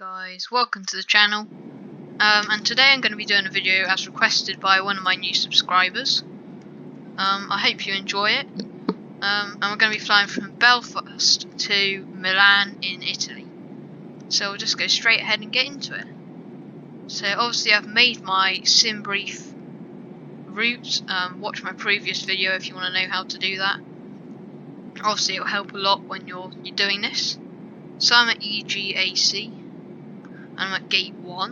guys, welcome to the channel, and today I'm going to be doing a video as requested by one of my new subscribers. I hope you enjoy it, and we're going to be flying from Belfast to Milan in Italy, so we'll just go straight ahead and get into it. So obviously I've made my sim brief route. Watch my previous video if you want to know how to do that. Obviously it'll help a lot when you're doing this. So I'm at EGAC, and I'm at gate 1,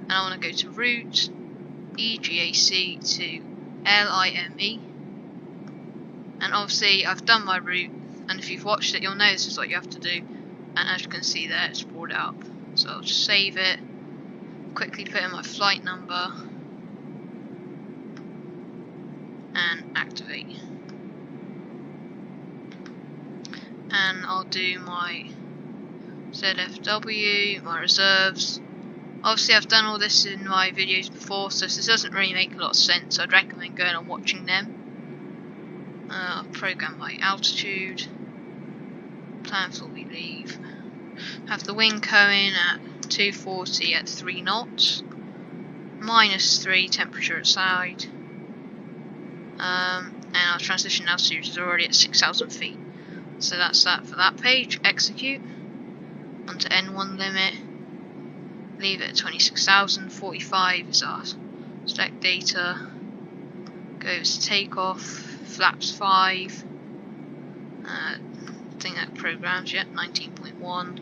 and I want to go to route EGAC to LIME, and obviously I've done my route, and if you've watched it you'll know this is what you have to do, and as you can see there it's brought up. So I'll just save it, quickly put in my flight number and activate. And I'll do my ZFW, my reserves. Obviously I've done all this in my videos before, so this doesn't really make a lot of sense. I'd recommend going and watching them. I'll program my altitude, plan before we leave. Have the wind coming at 240 at 3 knots, -3 temperature outside, and our transition altitude is already at 6,000 feet. So that's that for that page. Execute. Onto N1 limit. Leave it at 26,000. 45 is our select data. Goes to takeoff. Flaps 5. I think that programs yet. 19.1.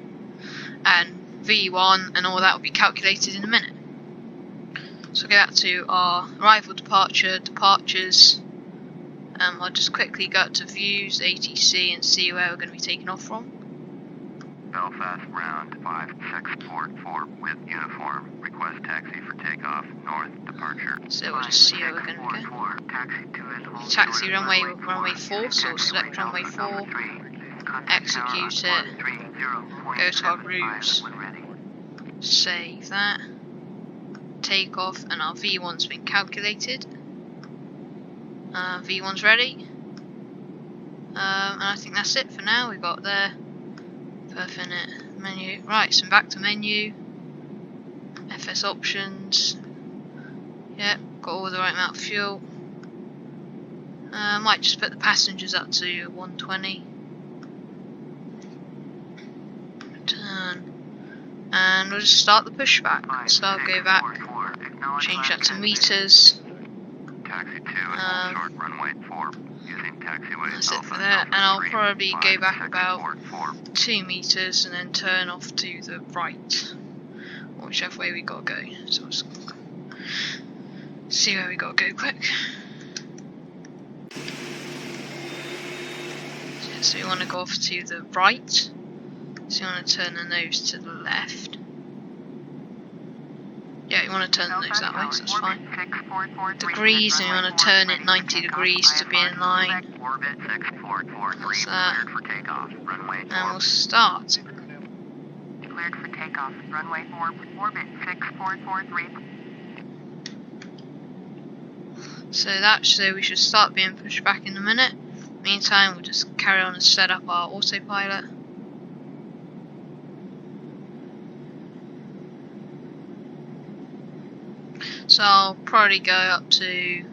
And V1 and all that will be calculated in a minute. So go back to our arrival, departures. I'll just quickly go up to views, ATC, and see where we're going to be taking off from. Belfast round 5644 with uniform. Request taxi for takeoff. North departure. So we'll just see where we're going to go. Taxi runway 4, so we'll select runway 4, execute it, go to our route, save that, take off, and our V1's been calculated. V1's ready, and I think that's it for now. We've got there, perfect menu, right, so back to menu, FS options, yep, got all the right amount of fuel. I might just put the passengers up to 120, return, and we'll just start the pushback. So I'll go back, change that to meters. Taxi 2 short runway 4 using taxiway. That's it for that, and I'll probably go back about 2 meters and then turn off to the right, or whichever way we gotta go. So we'll just see where we gotta go quick. So we want to go off to the right, so you want to turn the nose to the left. Yeah, you want to turn the nose that way, so that's fine. Degrees, and you want to turn it 90 degrees to be in line. That's that. And we'll start. Cleared for takeoff. Runway 4, orbit 6443. So we should start being pushed back in a minute. Meantime, we'll just carry on and set up our autopilot. So I'll probably go up to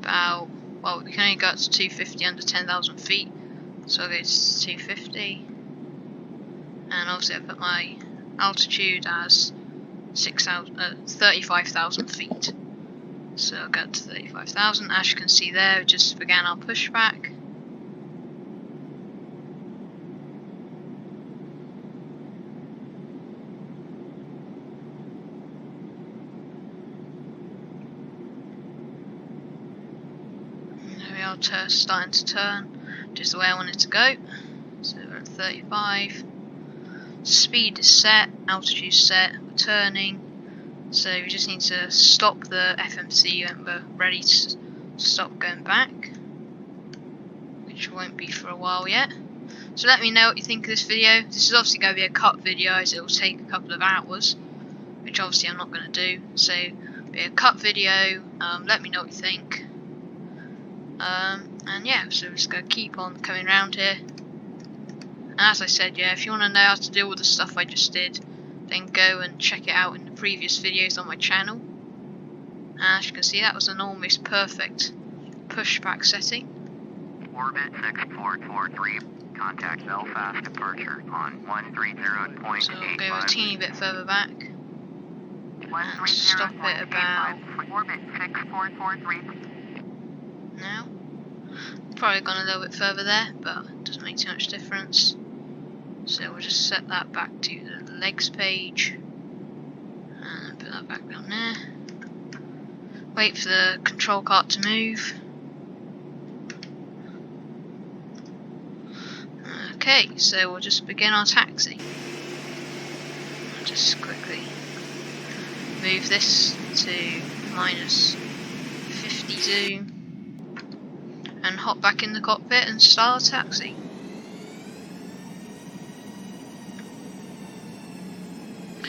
about, well, we can only go up to 250 under 10,000 feet, so I'll go to 250, and obviously I put my altitude as 35,000 feet, so I'll go to 35,000. As you can see there, we just began our pushback. Starting to turn just the way I want it to go. So we're at 35. Speed is set, altitude set, we're turning. So we just need to stop the FMC when we're ready to stop going back, which won't be for a while yet. So let me know what you think of this video. This is obviously going to be a cut video as it will take a couple of hours, which obviously I'm not going to do. So it'll be a cut video. Let me know what you think. And yeah, so we're just going to keep on coming around here, And as I said, yeah, if you want to know how to do all the stuff I just did, then go and check it out in the previous videos on my channel. And as you can see, that was an almost perfect pushback setting. Orbit 6443. Contact Belfast departure on 130.85. So we'll go a teeny bit further back. And stop it about Orbit 6443. now. Probably gone a little bit further there, but it doesn't make too much difference. So we'll just set that back to the legs page. And put that back down there. Wait for the control cart to move. Okay, so we'll just begin our taxi. I'll just quickly move this to minus 52 and hop back in the cockpit and start our taxi.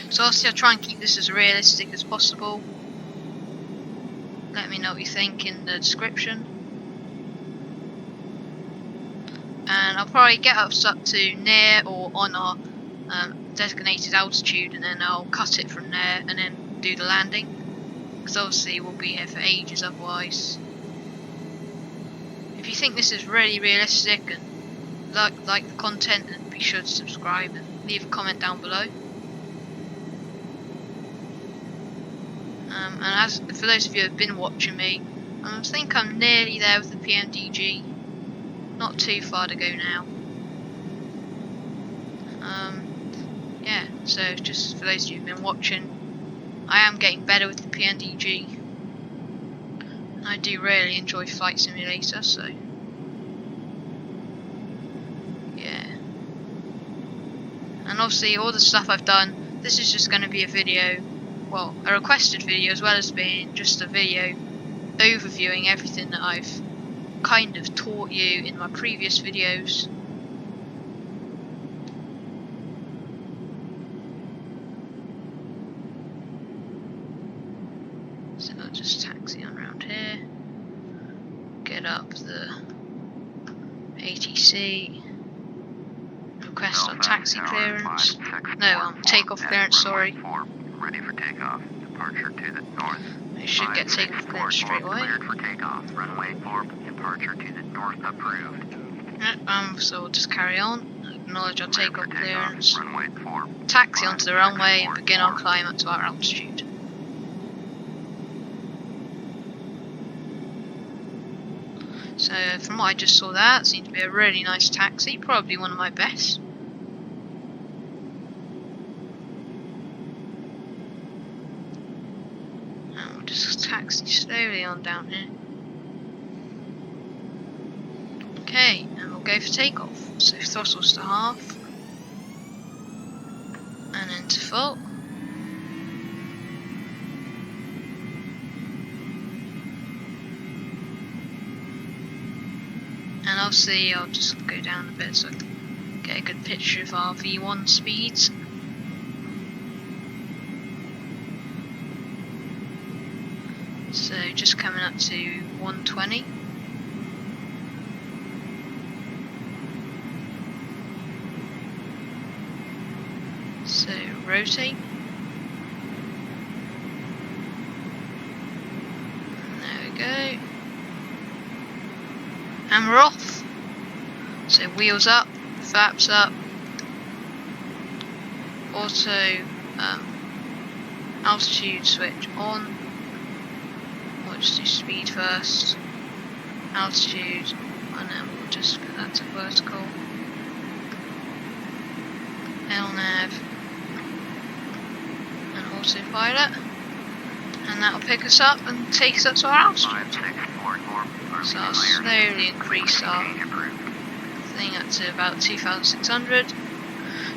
So obviously I'll try and keep this as realistic as possible. Let me know what you think in the description. And I'll probably get us up to near or on our designated altitude, and then I'll cut it from there and then do the landing, because obviously we'll be here for ages otherwise. If you think this is really realistic and like the content, then be sure to subscribe and leave a comment down below. And as for those of you who have been watching me, I think I'm nearly there with the PMDG. Not too far to go now. Yeah, so just for those of you who've been watching, I am getting better with the PMDG. And I do really enjoy Flight Simulator, so yeah. And obviously all the stuff I've done, this is just going to be a video, well, a requested video, as well as being just a video overviewing everything that I've kind of taught you in my previous videos. So I'll just taxi on around here, get up the ATC, request on taxi clearance, no, takeoff clearance, sorry. Ready for takeoff. Departure to the north. I should get takeoff clearance straight away. Cleared for takeoff. Runway 4. Departure to the north approved. So we'll just carry on. Acknowledge our takeoff clearance. Runway 4. Taxi onto the runway and begin our climb up to our altitude. So from what I just saw, that seemed to be a really nice taxi, probably one of my best. And we'll just taxi slowly on down here. Okay, and we'll go for takeoff. So throttles to half, and then to full. And obviously I'll just go down a bit so I can get a good picture of our V1 speeds. So just coming up to 120. So rotate. There we go. And we're off. So wheels up, flaps up, auto altitude switch on. We'll just do speed first, altitude, and then we'll just put that to vertical. LNAV and autopilot, and that'll pick us up and take us up to our altitude. So I'll slowly increase our thing up to about 2,600.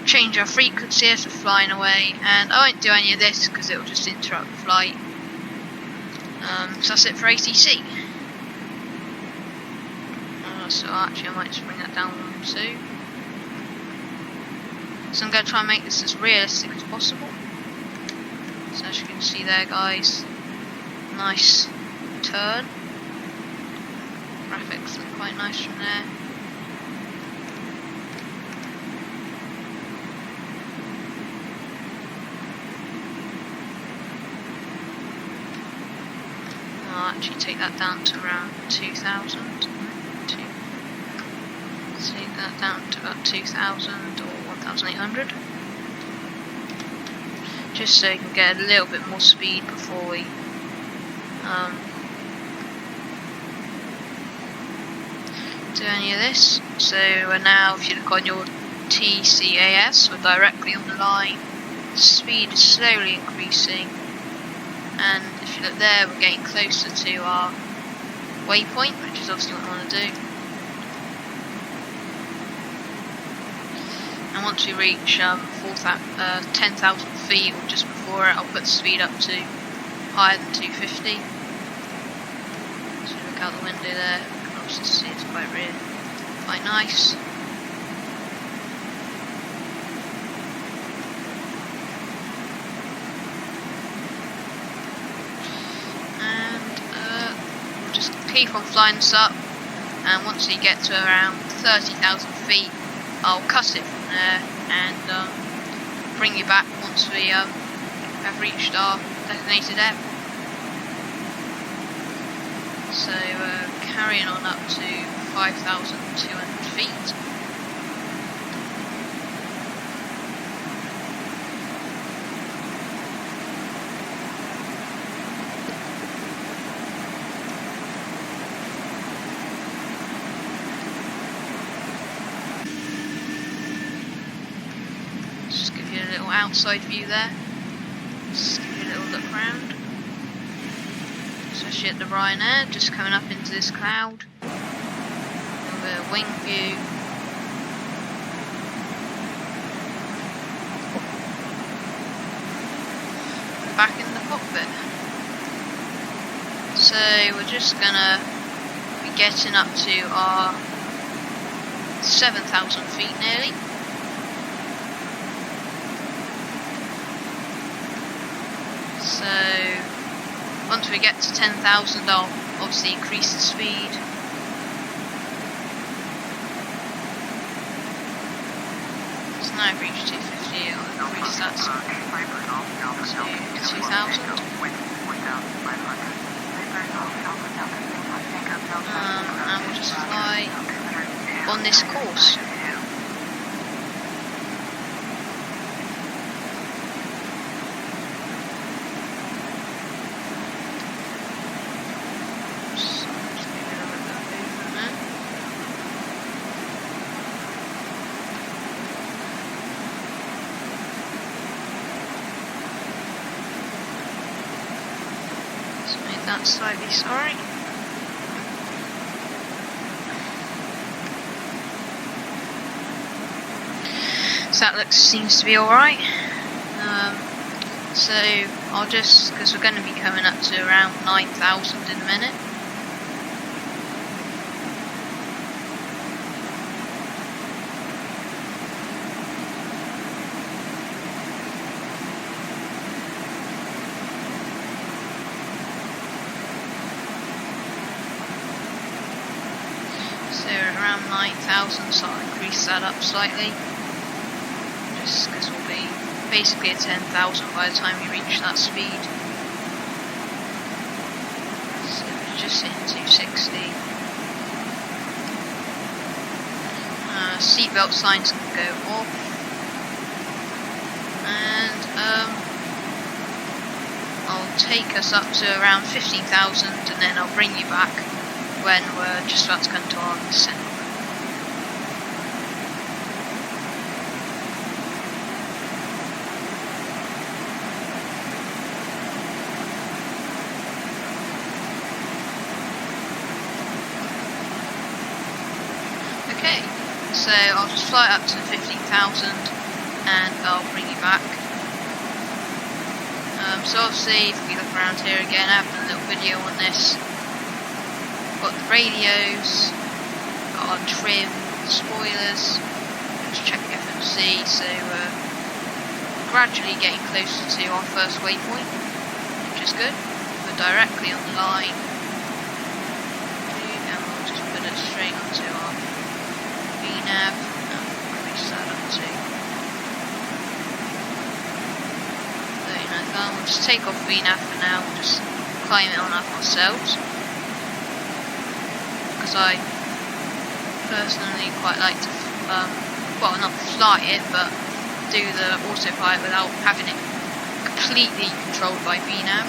Change our frequency as we're flying away, and I won't do any of this because it will just interrupt the flight. So that's it for ATC. So actually I might just bring that down one too. So I'm going to try and make this as realistic as possible. So as you can see there, guys, nice turn. Graphics look quite nice from there. I'll actually take that down to around 2,000. Take that down to about 2,000 or 1,800. Just so you can get a little bit more speed before we do any of this. So now if you look on your TCAS, we're directly on the line. Speed is slowly increasing, and if you look there, we're getting closer to our waypoint, which is obviously what I want to do. And once we reach 10,000 feet or just before it, I'll put the speed up to higher than 250. So look out the window there, you can obviously see it's quite nice. And we'll just keep on flying this up, and once we get to around 30,000 feet, I'll cut it from there and bring you back once we have reached our designated area. So carrying on up to 5,200 feet. Just give you a little outside view there. Just give you a little look around. Especially at the Ryanair, just coming up into this cloud. A little bit of wing view. Back in the cockpit. So we're just gonna be getting up to our 7,000 feet nearly. So once we get to 10,000, I'll obviously increase the speed. So now I've reached 250, I'll increase that to 2,000. And we'll just fly on this course. That's slightly sorry. So that seems to be alright. So I'll just, because we're going to be coming up to around 9,000 in a minute. Around 9,000, so I'll increase that up slightly, just because we'll be basically at 10,000 by the time we reach that speed. So we're just in 260. Seatbelt signs can go off, and I'll take us up to around 15,000, and then I'll bring you back when we're just about to come to our descent. Okay, so I'll just fly up to 15,000 and I'll bring you back. So obviously, if we look around here again, I have a little video on this. Got the radios, got our trim, spoilers, just check the FMC, so gradually getting closer to our first waypoint, which is good. We're directly on the line, and we'll just put it straight onto our VNav, and we'll increase that up to 39,000. We'll just take off VNav for now, we'll just climb it on up ourselves, because I personally quite like to, well, not fly it, but do the autopilot without having it completely controlled by VNAV.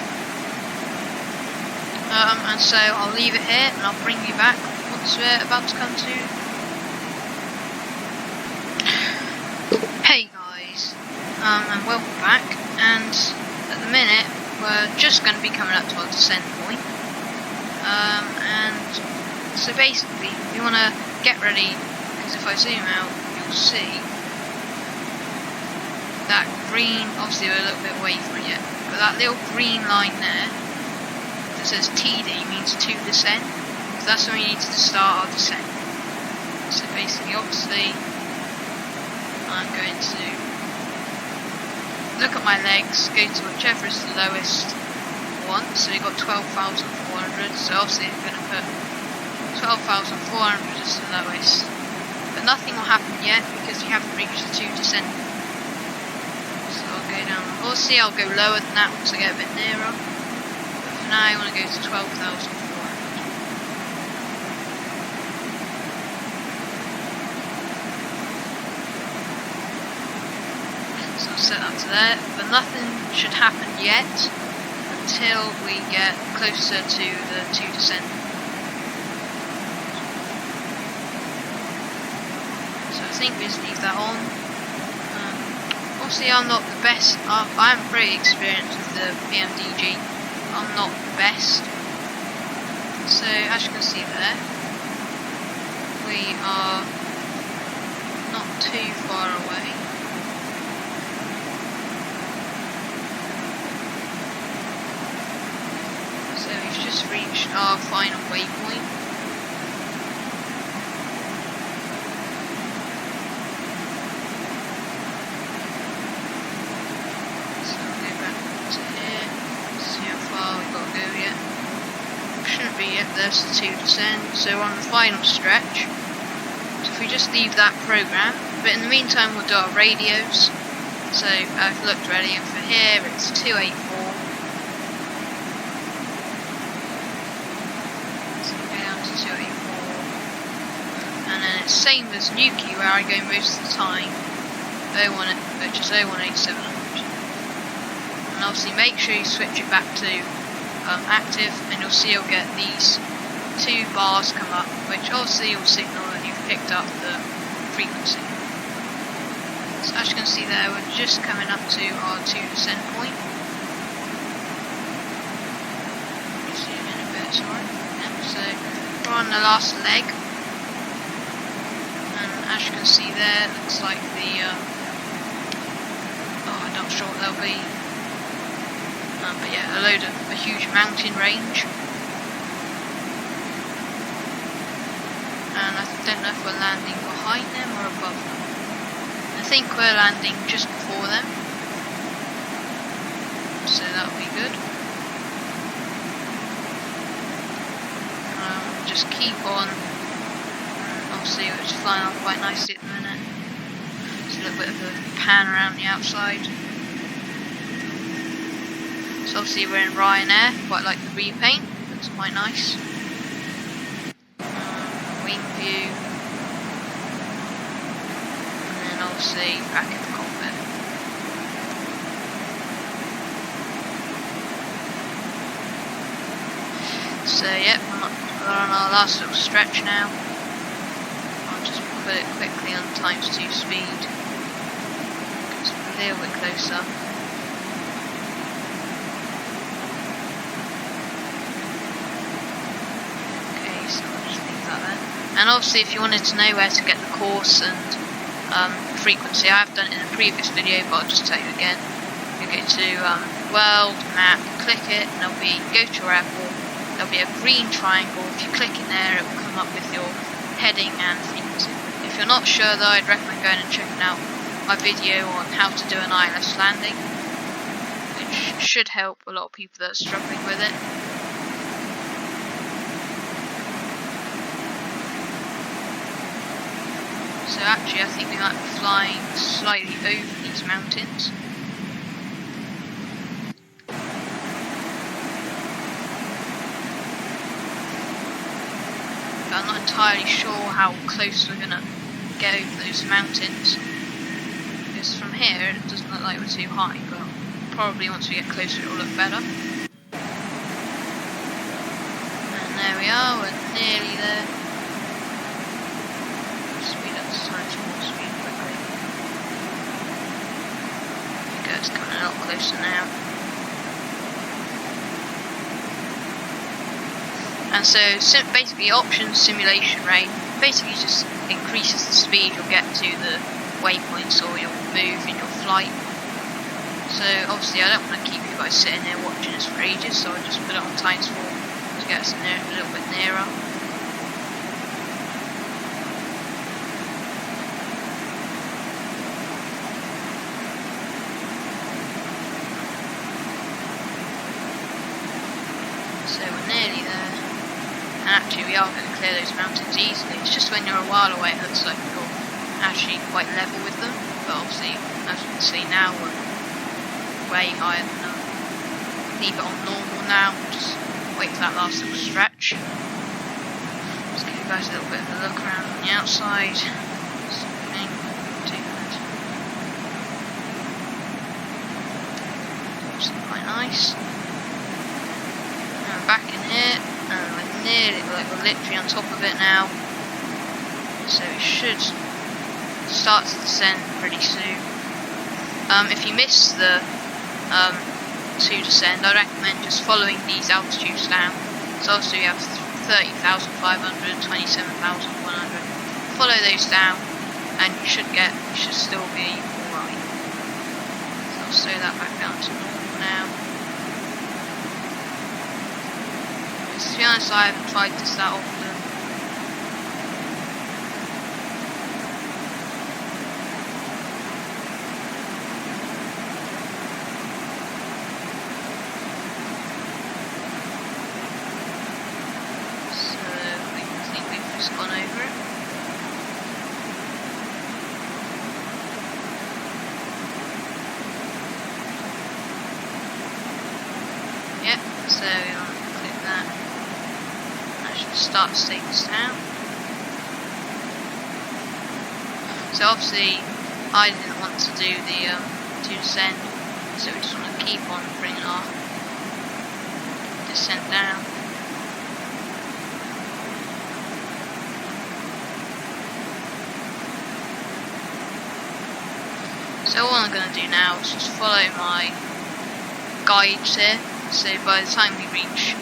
And so I'll leave it here, and I'll bring you back once we're about to come to. Hey guys, and welcome back. And at the minute, we're just going to be coming up to our descent point. And so basically, we want to get ready, because if I zoom out, you'll see that green, obviously we're a little bit away from it yet, but that little green line there that says TD means to descend, because that's when we need to start our descent. So basically, obviously, I'm going to look at my legs, go to whichever is the lowest one, so we've got 12,400, so obviously I'm going to put 12,400 as the lowest, but nothing will happen yet because we haven't reached the 2 descent. So I'll go down, obviously I'll go lower than that once I get a bit nearer, but for now I want to go to 12,400. So I'll set that to there, but nothing should happen yet until we get closer to the 2 descent. So I think we just leave that on. Obviously I'm not the best, I'm pretty experienced with the PMDG, I'm not the best. So as you can see there, we are not too far away. So we've just reached our final waypoint. So I'll go back to here, see how far we've got to go yet. Shouldn't be yet, there's the 2 descent, so we're on the final stretch. So if we just leave that program, but in the meantime we'll do our radios. So I've looked already, and for here it's 284. And then it's same as Nuki, where I go most of the time, which is 018700. And obviously make sure you switch it back to active, and you'll see you'll get these 2 bars come up, which obviously will signal that you've picked up the frequency. So as you can see there, we're just coming up to our 2 descent point. Zoom in a bit, sorry. Yeah, so we're on the last leg. As you can see there, it looks like the, I'm not sure what they'll be, but yeah, a huge mountain range, and I don't know if we're landing behind them or above them. I think we're landing just before them, so that'll be good. Just keep on. Obviously it's flying on quite nicely at the minute. Just a little bit of a pan around the outside. So obviously we're in Ryanair, quite like the repaint, looks quite nice. Wing view. And then obviously back in the cockpit. So yep, we're on our last little stretch now. Put it quickly on ×2 speed. It's a little bit closer. Okay, so I'll just leave that there. And obviously, if you wanted to know where to get the course and frequency, I have done it in a previous video, but I'll just tell you again. You go to World Map, click it, and there'll be go to your airport. There'll be a green triangle. If you click in there, it will come up with your heading and frequency. If you're not sure though, I'd recommend going and checking out my video on how to do an ILS landing, which should help a lot of people that are struggling with it. So actually I think we might be flying slightly over these mountains. but I'm not entirely sure how close we're gonna get over those mountains. Because from here it doesn't look like we're too high, but probably once we get closer it will look better. And there we are, we're nearly there. Speed up to more speed quickly. There we go, it's coming a lot closer now. And so basically options simulation rate basically just increases the speed you'll get to the waypoints or you'll move in your flight. So obviously I don't want to keep you guys sitting there watching us for ages, so I'll just put it on times 4 to get us in there a little bit nearer. So we're nearly there. And actually we are going to clear those mountains easily. It's just when you're a while away it looks like you're actually quite level with them. But obviously, as you can see now, we're way higher than them. Leave it on normal now. Just wait for that last little stretch. Just give you guys a little bit of a look around on the outside. Something too bad. Looks quite nice. And we're back in here. And we're literally on top of it now, so it should start to descend pretty soon. If you miss the to descend, I recommend just following these altitudes down. So obviously we have 30,500, 27,100. Follow those down, and you should still be alright. So I'll slow that back down to normal now. To be honest, I haven't tried this that often. So I think we've just gone over it. Yep, so we'll click that. Start to take us down. So obviously I didn't want to do the to descend, so we just want to keep on bringing our descent down. So all I'm going to do now is just follow my guides here. So by the time we reach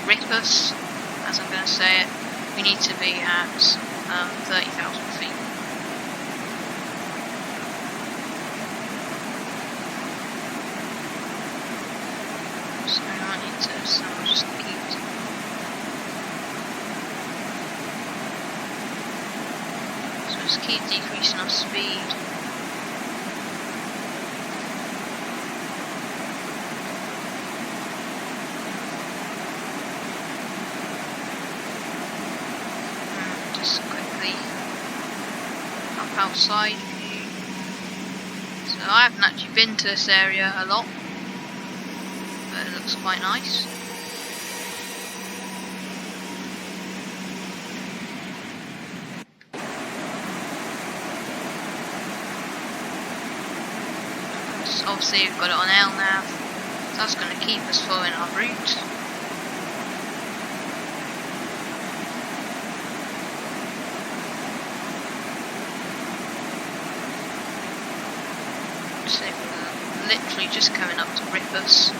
Rippus, as I'm going to say it, we need to be at 30,000 feet. So I need to, so we'll just keep decreasing our speed. Outside view. So I haven't actually been to this area a lot, but it looks quite nice. So obviously we've got it on L nav, so that's going to keep us following our route. So we're literally just coming up to Rippus.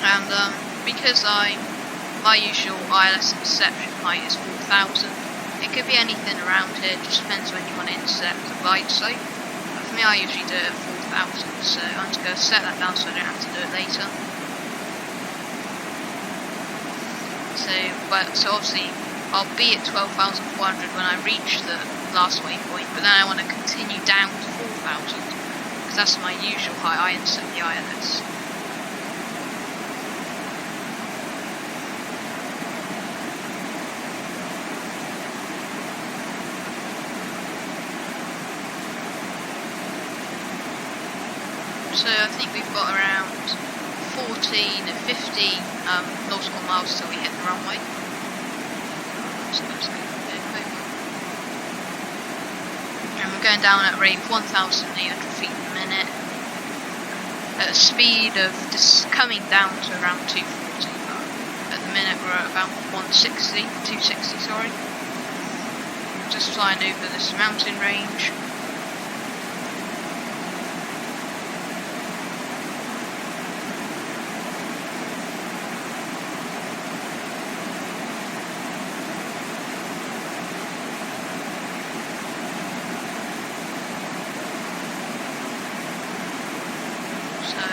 And because my usual ILS interception height is 4,000. It could be anything around here, just depends when you want to intercept the glide site. But for me, I usually do it at 4,000, so I'm just going to set that down so I don't have to do it later. So obviously, I'll be at 12,400 when I reach the last waypoint, but then I want to continue down to 4,000, because that's my usual height I intercept the ILS. So I think we've got around 40 to 50 nautical miles till we hit the runway. So let's go a bit quick. And we're going down at a rate of 1,800 feet per minute. At a speed of just coming down to around 240. At the minute we're at about 260, sorry. Just flying over this mountain range.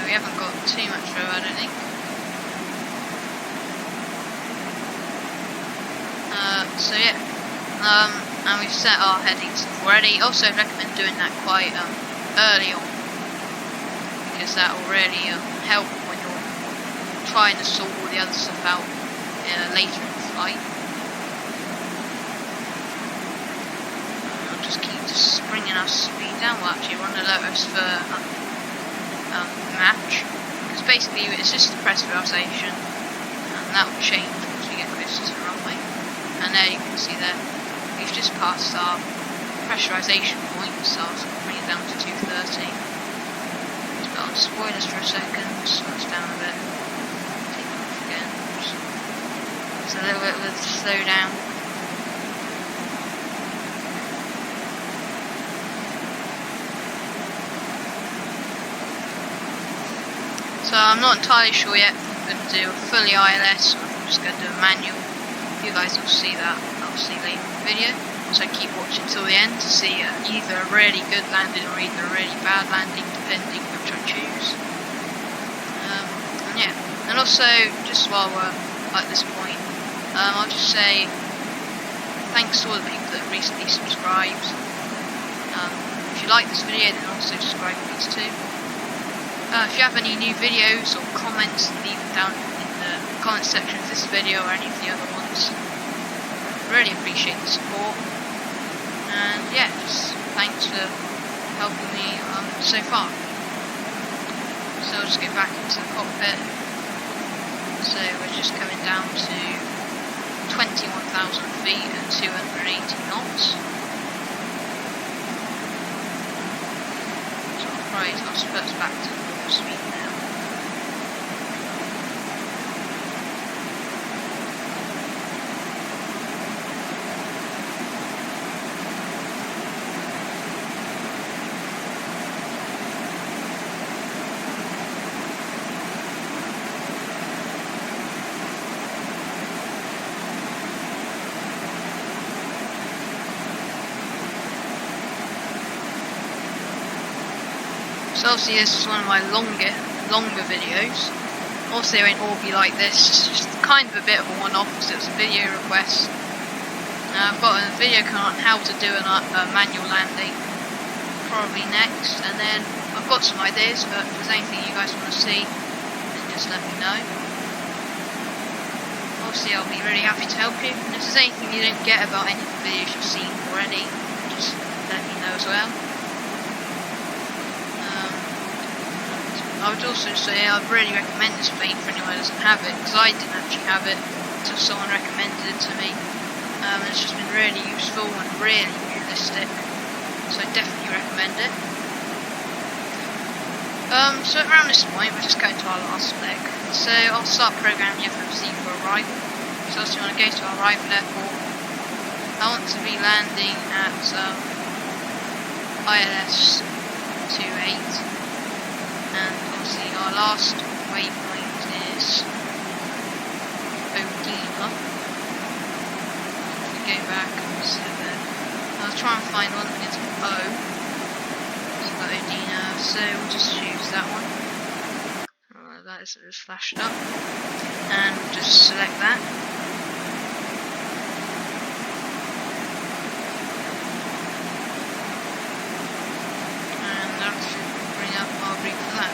We haven't got too much room, I don't think. So yeah, and we've set our headings already. Also, I recommend doing that quite early on, because that will really help when you're trying to sort all the other stuff out later in the flight. I'll just keep bringing our speed down. We'll actually run a Lotus for match, because basically it's just the pressurization, and that will change once we get closer to the runway. And there you can see there we've just passed our pressurization point, so I'll bring it down to 230. Just put on spoilers for a second, slow us down a bit, take it off again. It's a little bit of a slow down. So I'm not entirely sure yet if I'm going to do a fully ILS or if I'm just going to do a manual. You guys will see that obviously later in the video. So keep watching till the end to see either a really good landing or either a really bad landing, depending which I choose. And yeah, and also just while we're at this point, I'll just say thanks to all the people that recently subscribed. If you like this video, then also subscribe please too. If you have any new videos or comments, leave them down in the comment section of this video or any of the other ones. Really appreciate the support. And yeah, just thanks for helping me so far. So I'll just get back into the cockpit. So we're just coming down to 21,000 feet at 280 knots. So I'll probably transfer us back to speed now. So obviously this is one of my longer videos. Also they won't all be like this, it's just kind of a bit of a one-off because it was a video request. I've got a video on how to do a manual landing, probably next, and then I've got some ideas, but if there's anything you guys want to see, then just let me know. Obviously I'll be really happy to help you, and if there's anything you don't get about any of the videos you've seen already, just let me know as well. I would also say I'd really recommend this plane for anyone who doesn't have it, because I didn't actually have it until someone recommended it to me. It's just been really useful and really realistic, so I definitely recommend it. So around this point we're just going to our last leg, so I'll start programming FMC for arrival. So obviously when I go to our arrival airport, I want to be landing at ILS 28. And obviously our last waypoint is Odina. If we go back, I'll try and find one that is O. So we've got Odina, so we'll just choose that one. That is just flashed up. And we'll just select that. And that should bring up our brief for that.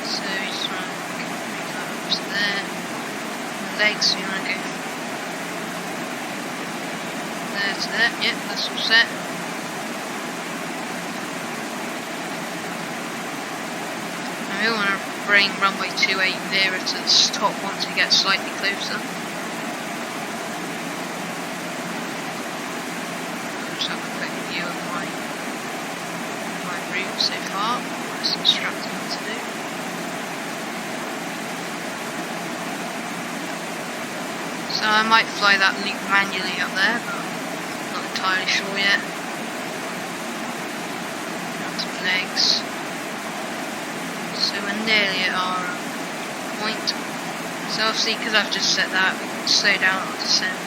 So we just want to bring that up to there. And the legs, we want to go there to there. Yep, that's all set. bring runway 28 nearer to the top once we get slightly closer. Just have a quick view of my route so far, what it's instructing me to do. So I might fly that loop manually up there, but I'm not entirely sure yet. Out of legs. So we're nearly at our point. So obviously, because I've just set that, we can slow down our descent.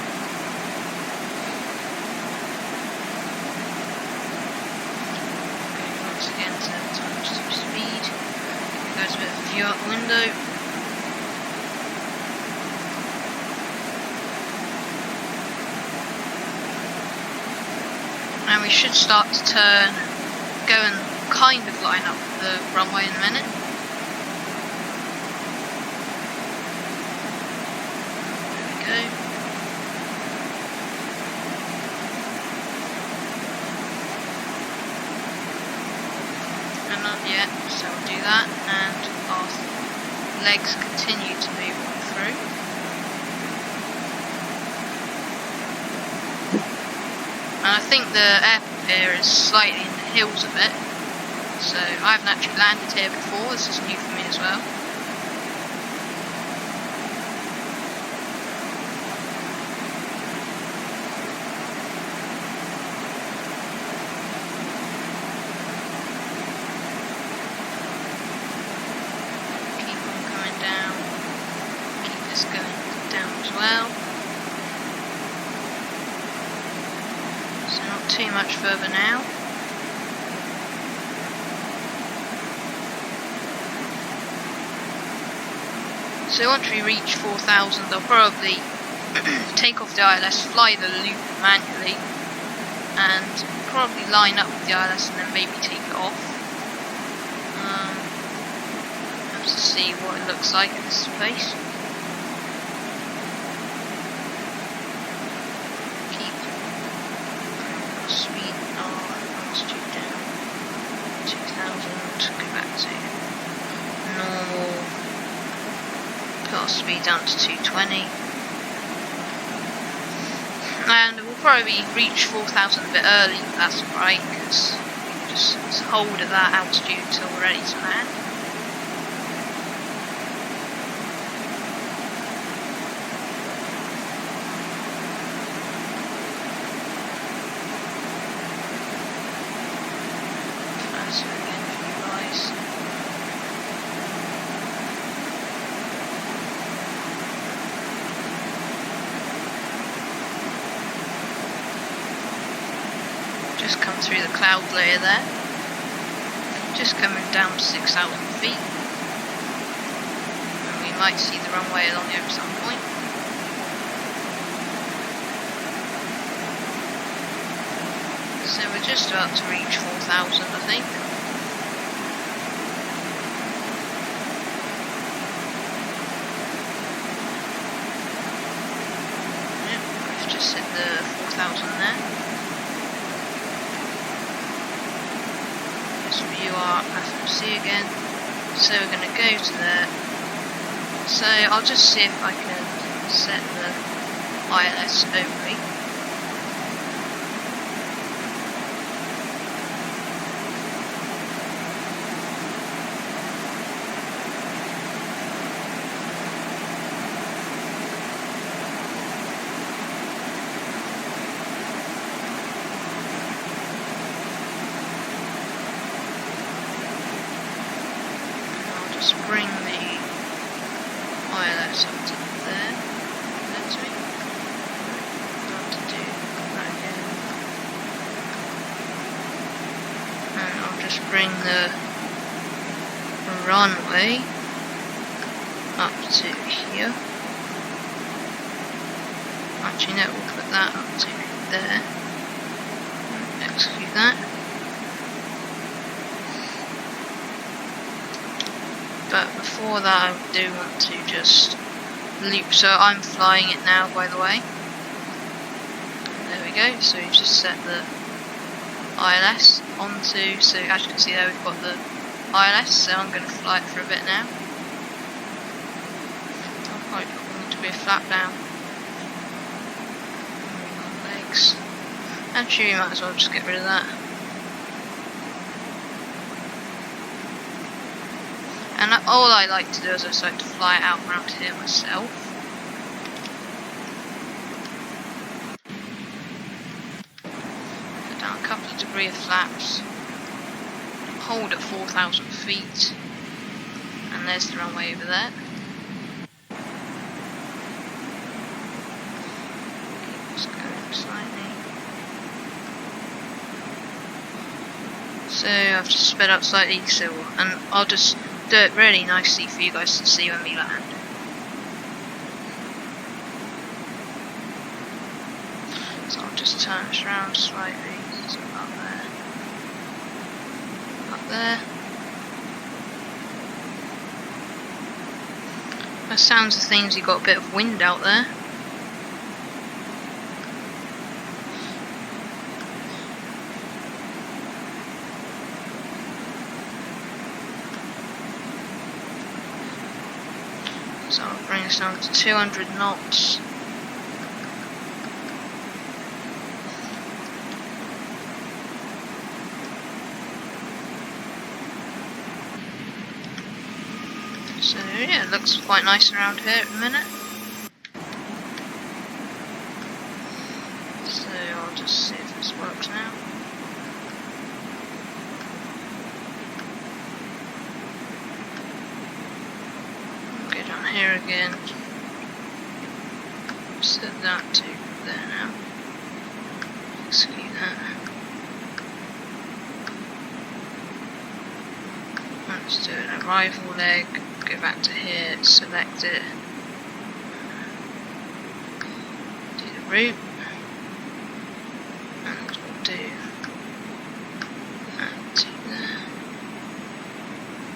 Going once again to times 2 speed. There's a bit of a view out the window. And we should start to turn, go and kind of line up the runway in a minute. There we go. And not yet, so we'll do that, and our legs continue to move on through. And I think the airport here is slightly in the hills a bit, so I haven't actually landed here before, this is new for me as well. Keep on coming down, keep this going down as well. Not too much further now. So once we reach 4,000, I'll probably take off the ILS, fly the loop manually, and probably line up with the ILS and then maybe take it off. Have to see what it looks like at this place. Speed down to 220, and we'll probably reach 4,000 a bit early, if that's alright, because we can just hold at that altitude until we're ready to land. Faster again for you guys. Just come through the cloud layer there. Just coming down 6,000 feet. And we might see the runway along here at some point. So we're just about to reach 4,000, I think. Yep, we've just hit the 4,000 there. View our FMC again, so we're going to go to there. So I'll just see if I can set the ILS only. Just bring the ILS up to there. Let me not to do that again. And I'll just bring the runway up to here. Actually no, we'll put that up to there. Execute that. But before that I do want to just loop, so I'm flying it now by the way. There we go, so we've just set the ILS onto, so as you can see there we've got the ILS, so I'm going to fly it for a bit now. Right, we need to be a flap down. Legs. Actually, we might as well just get rid of that. And all I like to do is I just like to fly it out around here myself. Put down a couple of debris of flaps. Hold at 4,000 feet. And there's the runway over there. Keep going slightly. So I've just sped up slightly, and I'll just do it really nicely for you guys to see when we land. So I'll just turn this around slightly, so up there. By the sounds of things, you've got a bit of wind out there. So I'll bring us down to 200 knots. So yeah, it looks quite nice around here at the minute. So I'll just see if this works now. Go down here again. Set that to there now. Execute that. Let's do an arrival leg. Go back to here, select it, do the route, and we'll do that to there,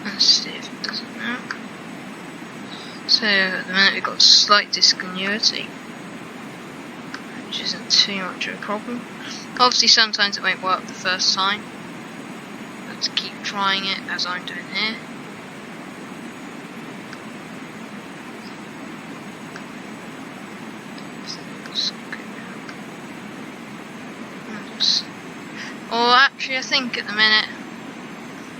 and see if it does it now. So at the minute we've got slight discontinuity, which isn't too much of a problem. Obviously sometimes it won't work the first time, let's keep trying it as I'm doing here. Or actually I think at the minute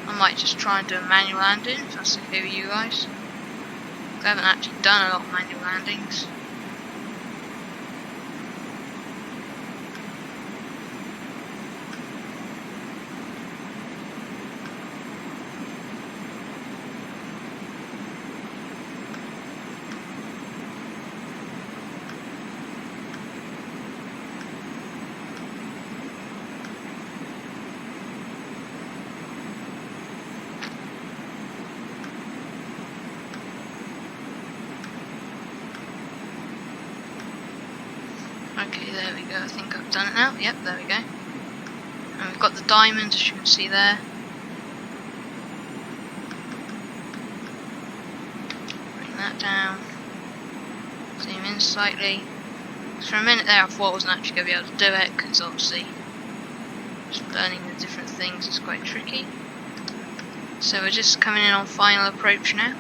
I might just try and do a manual landing, if that's okay with you guys. I haven't actually done a lot of manual landings. Okay, there we go, I think I've done it now. Yep, there we go. And we've got the diamond, as you can see there. Bring that down. Zoom in slightly. For a minute there I thought I wasn't actually going to be able to do it, because obviously just learning the different things is quite tricky. So we're just coming in on final approach now.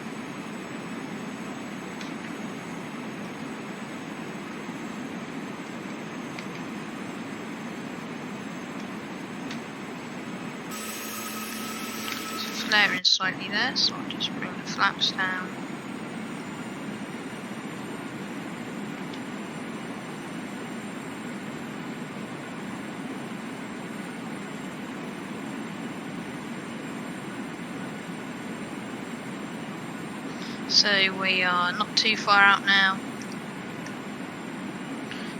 Flaring slightly there, so I'll just bring the flaps down. So we are not too far out now.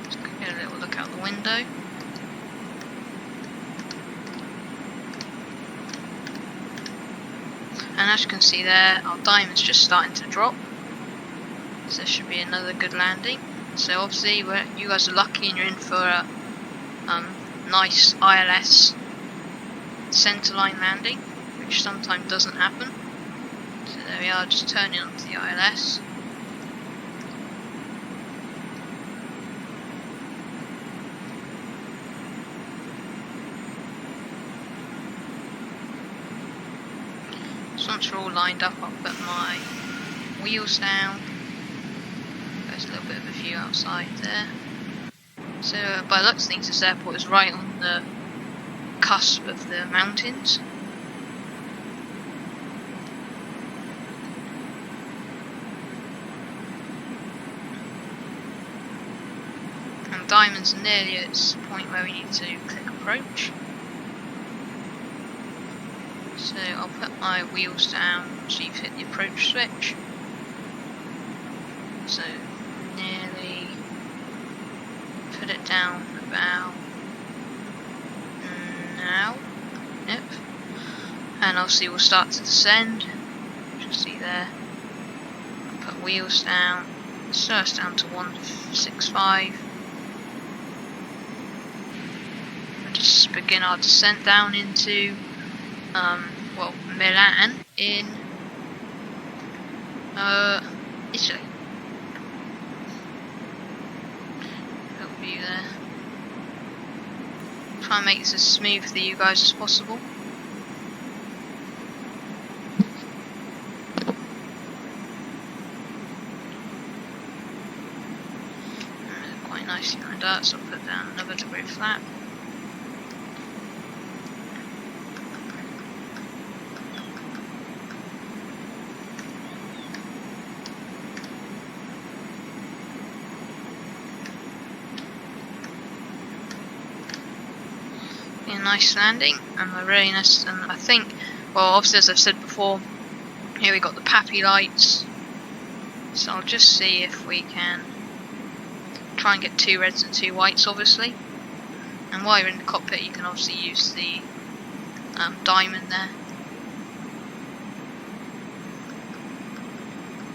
Let's get a little look out the window. And as you can see there, our diamond's just starting to drop. So there should be another good landing. So obviously you guys are lucky and you're in for a nice ILS centerline landing, which sometimes doesn't happen. So there we are, just turning onto the ILS. So once we're all lined up, I'll put my wheels down. There's a little bit of a view outside there. So by the looks of things, this airport is right on the cusp of the mountains. And Diamond's nearly at the point where we need to click approach. So I'll put my wheels down so you've hit the approach switch. So nearly put it down about now. Yep. And obviously we'll start to descend. You can see there. I'll put wheels down. So it's down to 165. We'll just begin our descent down into well, Milan in Italy. Little view there. Try and make this as smooth for you guys as possible. Quite nicely lined up, so I'll put down another degree flat. A nice landing and a really nice, and I think, well, obviously as I've said before, here we got the pappy lights, so I'll just see if we can try and get 2 reds and 2 whites obviously, and while you're in the cockpit you can obviously use the diamond there.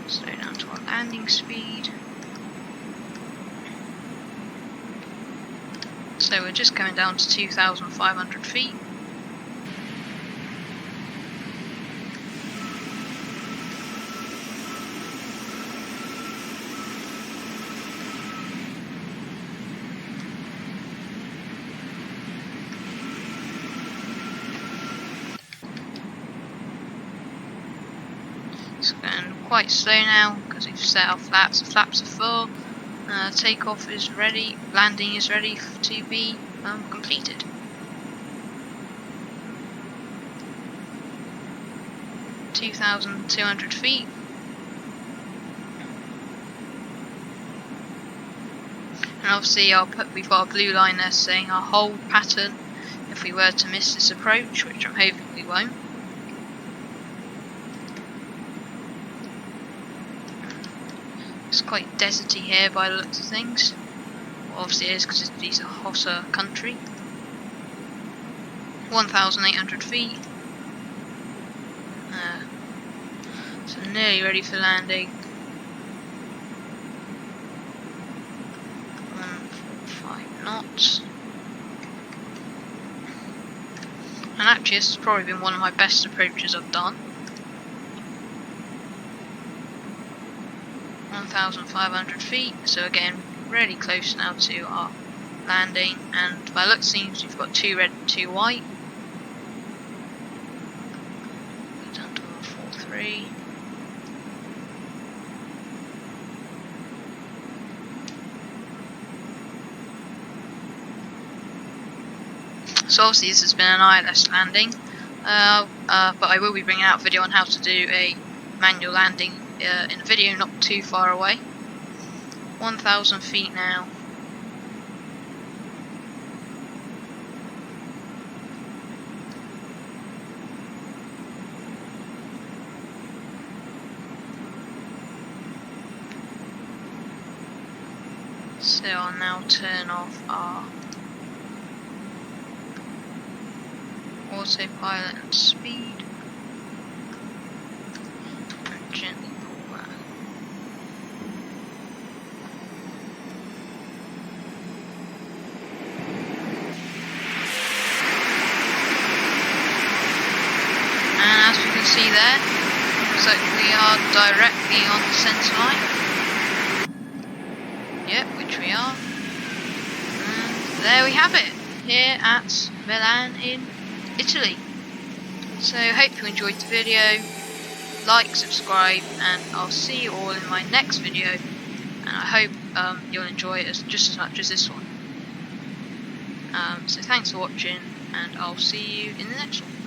Slow down to our landing speed. So we're just going down to 2,500 feet. It's going quite slow now because we've set our flaps. The flaps are full. Takeoff is ready, landing is ready to be completed. (2,200 feet). And obviously we've got a blue line there saying our hold pattern if we were to miss this approach, which I'm hoping we won't. It's quite deserty here by the looks of things. Well, obviously it is because it's a hotter country. 1,800 feet. So nearly ready for landing. 145 knots. And actually this has probably been one of my best approaches I've done. 1,500 feet, so again really close now to our landing, and by looks seems we've got 2 red and 2 white. Down to 143. So obviously this has been an ILS landing, but I will be bringing out a video on how to do a manual landing in a video not too far away. 1,000 feet now. So I'll now turn off our autopilot and speed. And gently pull back. And as we can see there, looks like we are directly on the centre line. Yep, which we are. And there we have it, here at Milan in Italy. So hope you enjoyed the video. Like, subscribe, and I'll see you all in my next video. and I hope you'll enjoy it just as much as this one. So thanks for watching, and I'll see you in the next one.